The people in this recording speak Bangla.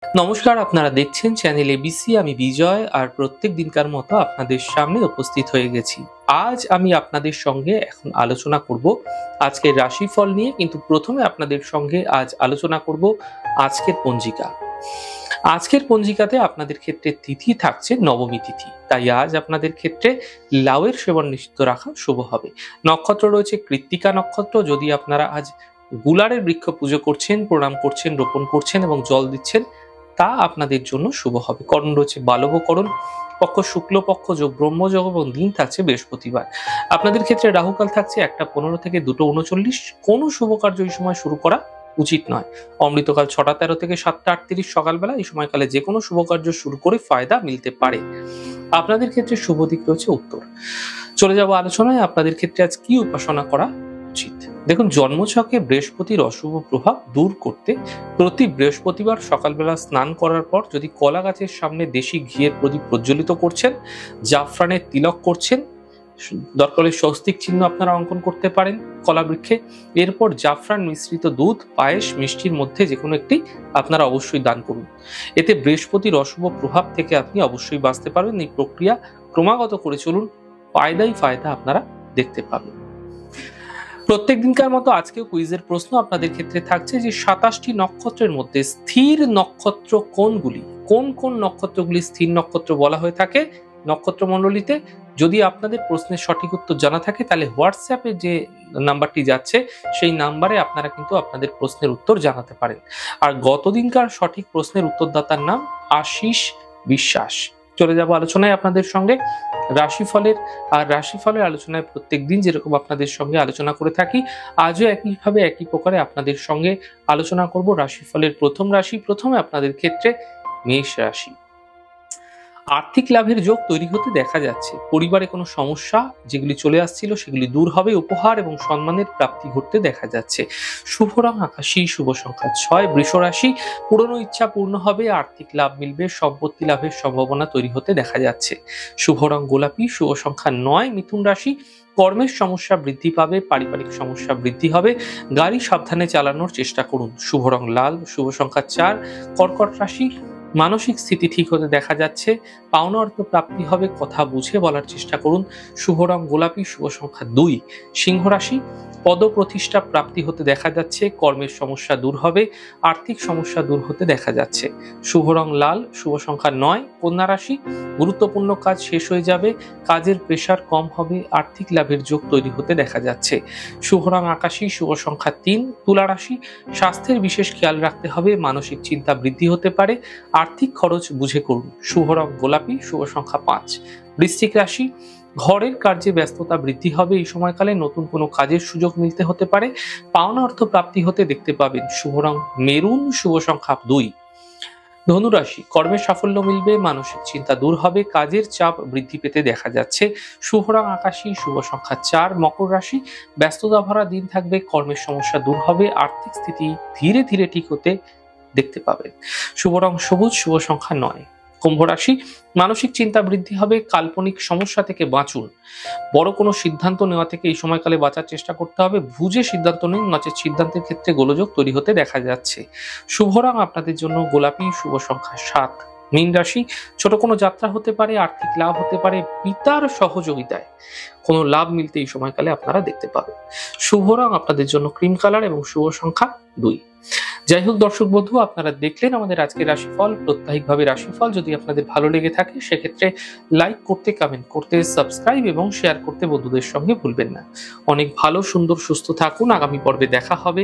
নমস্কার, আপনারা দেখছেন চ্যানেল এবিসি। আমি বিজয়, আর প্রত্যেক দিনকার মতো আপনাদের সামনে উপস্থিত হয়ে গেছি। আজ আমি আপনাদের সঙ্গে এখন আলোচনা করব আজকের রাশিফল নিয়ে, কিন্তু প্রথমে আপনাদের সঙ্গে আজ আলোচনা করব আজকের পঞ্জিকা। আজকের পঞ্জিকাতে আপনাদের ক্ষেত্রে তিথি থাকছে নবমী তিথি, তাই আজ আপনাদের ক্ষেত্রে লাউয়ের সেবন নিষিদ্ধ রাখা শুভ হবে। নক্ষত্র রয়েছে কৃত্তিকা নক্ষত্র। যদি আপনারা আজ গুলারের বৃক্ষ পুজো করছেন, প্রণাম করছেন, রোপণ করছেন এবং জল দিচ্ছেন, তা আপনাদের জন্য শুভ হবে। করণ রয়েছে বালবকরণ, পক্ষ শুক্লপক্ষ, যোগ ব্রহ্মযোগ এবং দিন থাকছে বৃহস্পতিবার। আপনাদের ক্ষেত্রে রাহুকাল থাকছে 1টা 15 থেকে 2টা 39। কোনো শুভ কার্য এই সময় শুরু করা উচিত নয়। অমৃতকাল 6টা 13 থেকে 7টা 38 সকালবেলা। এই সময়কালে যে কোনো শুভ কার্য শুরু করে ফায়দা মিলতে পারে। আপনাদের ক্ষেত্রে শুভ দিক রয়েছে উত্তর। চলে যাব আলোচনায়। আপনাদের ক্ষেত্রে আজ কি উপাসনা করা উচিত? দেখুন, জন্মছকে বৃহস্পতির অশুভ প্রভাব দূর করতে প্রতি বৃহস্পতিবার সকালবেলা স্নান করার পর যদি কলা গাছের সামনে দেশি ঘিয়ের প্রদীপ প্রজ্বলিত করছেন, জাফরানের তিলক করছেন, দরকার হলে স্বস্তিক চিহ্ন আপনারা অঙ্কন করতে পারেন কলা বৃক্ষে। এরপর জাফরান মিশ্রিত দুধ, পায়েস, মিষ্টির মধ্যে যে কোনো একটি আপনারা অবশ্যই দান করুন। এতে বৃহস্পতির অশুভ প্রভাব থেকে আপনি অবশ্যই বাঁচতে পারবেন। এই প্রক্রিয়া ক্রমাগত করে চলুন, ফায়দাই ফায়দা আপনারা দেখতে পাবেন। প্রত্যেক দিনকার মতো আজকেও কুইজের প্রশ্ন আপনাদের ক্ষেত্রে থাকছে যে 27টি নক্ষত্রের মধ্যে স্থির নক্ষত্র কোনগুলি? কোন কোন নক্ষত্রগুলি স্থির নক্ষত্র বলা হয়ে থাকে নক্ষত্র মণ্ডলীতে? যদি আপনাদের প্রশ্নের সঠিক উত্তর জানা থাকে, তাহলে হোয়াটসঅ্যাপে যে নাম্বারটি যাচ্ছে সেই নাম্বারে আপনারা কিন্তু আপনাদের প্রশ্নের উত্তর জানাতে পারেন। আর গতদিনকার সঠিক প্রশ্নের উত্তরদাতার নাম আশিস বিশ্বাস। চলে যাব আলোচনায় আপনাদের সঙ্গে রাশিফলের। আর রাশিফলের আলোচনায় প্রত্যেক দিন যেরকম আপনাদের সঙ্গে আলোচনা করে থাকি, আজও একইভাবে একই প্রকারে আপনাদের সঙ্গে আলোচনা করব রাশিফলের প্রথম রাশি। প্রথমে আপনাদের ক্ষেত্রে মেষ রাশি। আর্থিক লাভের যোগ তৈরি হতে দেখা যাচ্ছে। পরিবারে কোনো সমস্যা যেগুলি চলে আসছিল সেগুলি দূর হবে। উপহার এবং সম্মানের প্রাপ্তি ঘটতে দেখা যাচ্ছে। শুভ রং আকাশী, শুভ সংখ্যা 6। বৃষ রাশি। পুরনো ইচ্ছা পূর্ণ হবে, আর্থিক লাভ মিলবে, সম্পত্তি লাভের সম্ভাবনা তৈরি হতে দেখা যাচ্ছে। শুভ রং গোলাপি, শুভ সংখ্যা 9। মিথুন রাশি। কর্মের সমস্যা বৃদ্ধি পাবে, পারিবারিক সমস্যা বৃদ্ধি হবে, গাড়ি সাবধানে চালানোর চেষ্টা করুন। শুভ রং লাল, শুভ সংখ্যা 4। কর্কট রাশি। মানসিক স্থিতি ঠিক হতে দেখা যাচ্ছে, পাওনা অর্থ প্রাপ্তি হবে, কথা বুঝে বলার চেষ্টা করুন। শুভ রং গোলাপি, শুভ সংখ্যা 2। সিংহ রাশি। পদ প্রতিষ্ঠা প্রাপ্তি হতে দেখা যাচ্ছে, কর্মের সমস্যা দূর হবে, আর্থিক সমস্যা দূর হতে দেখা যাচ্ছে। শুভ রং লাল, শুভ সংখ্যা 9। কন্যা রাশি। গুরুত্বপূর্ণ কাজ শেষ হয়ে যাবে, কাজের প্রেসার কম হবে, আর্থিক লাভের যোগ তৈরি হতে দেখা যাচ্ছে। শুভ রং আকাশী, শুভ সংখ্যা 3। তুলা রাশি। স্বাস্থ্যের বিশেষ খেয়াল রাখতে হবে, মানসিক চিন্তা বৃদ্ধি হতে পারে, আর্থিক খরচ বুঝে করুন। শুভ রং গোলাপি, শুভ সংখ্যা 5। বৃশ্চিক রাশি। ঘরের কার্যে ব্যস্ততা বৃদ্ধি হবে, এই সময়কালে নতুন কোনো কাজের সুযোগ মিলতে হতে পারে, পাওনা অর্থ প্রাপ্তি হতে দেখতে পাবেন। শুভ রং মেরুন, শুভ সংখ্যা 2। ধনুরাশি। কর্মে সাফল্য মিলবে, মানসিক চিন্তা দূর হবে, কাজের চাপ বৃদ্ধি পেতে দেখা যাচ্ছে। শুভ রং আকাশী, শুভ সংখ্যা 4। মকর রাশি। ব্যস্ততা ভরা দিন থাকবে, কর্মের সমস্যা দূর হবে, আর্থিক স্থিতি ধীরে ধীরে ঠিক হতে দেখতে পাবেন। শুভ রং সবুজ, শুভ সংখ্যা 9। কুম্ভ রাশি। মানসিক চিন্তা বৃদ্ধি হবে, কাল্পনিক সমস্যা থেকে বাঁচুন। বড় কোনো সিদ্ধান্ত নেওয়া থেকে এই সময়কালে বাঁচার চেষ্টা করতে হবে, বুঝে সিদ্ধান্ত নিন, নচেত সিদ্ধান্তের ক্ষেত্রে গোলযোগ তৈরি হতে দেখা যাচ্ছে। শুভ রং আপনাদের জন্য গোলাপি, শুভ সংখ্যা 7। মীন রাশি। ছোট কোনো যাত্রা হতে পারে, আর্থিক লাভ হতে পারে, পিতার সহযোগিতায় কোনো লাভ মিলতে এই সময়কালে আপনারা দেখতে পাবেন। শুভ রং আপনাদের জন্য ক্রিম কালার এবং শুভ সংখ্যা 2। যাই হোক দর্শক বন্ধু, আপনারা দেখলেন আমাদের আজকের রাশিফল। প্রত্যাহিকভাবে রাশিফল যদি আপনাদের ভালো লেগে থাকে, সেক্ষেত্রে লাইক করতে, কমেন্ট করতে, সাবস্ক্রাইব এবং শেয়ার করতে বন্ধুদের সঙ্গে ভুলবেন না। অনেক ভালো, সুন্দর, সুস্থ থাকুন। আগামী পর্বে দেখা হবে।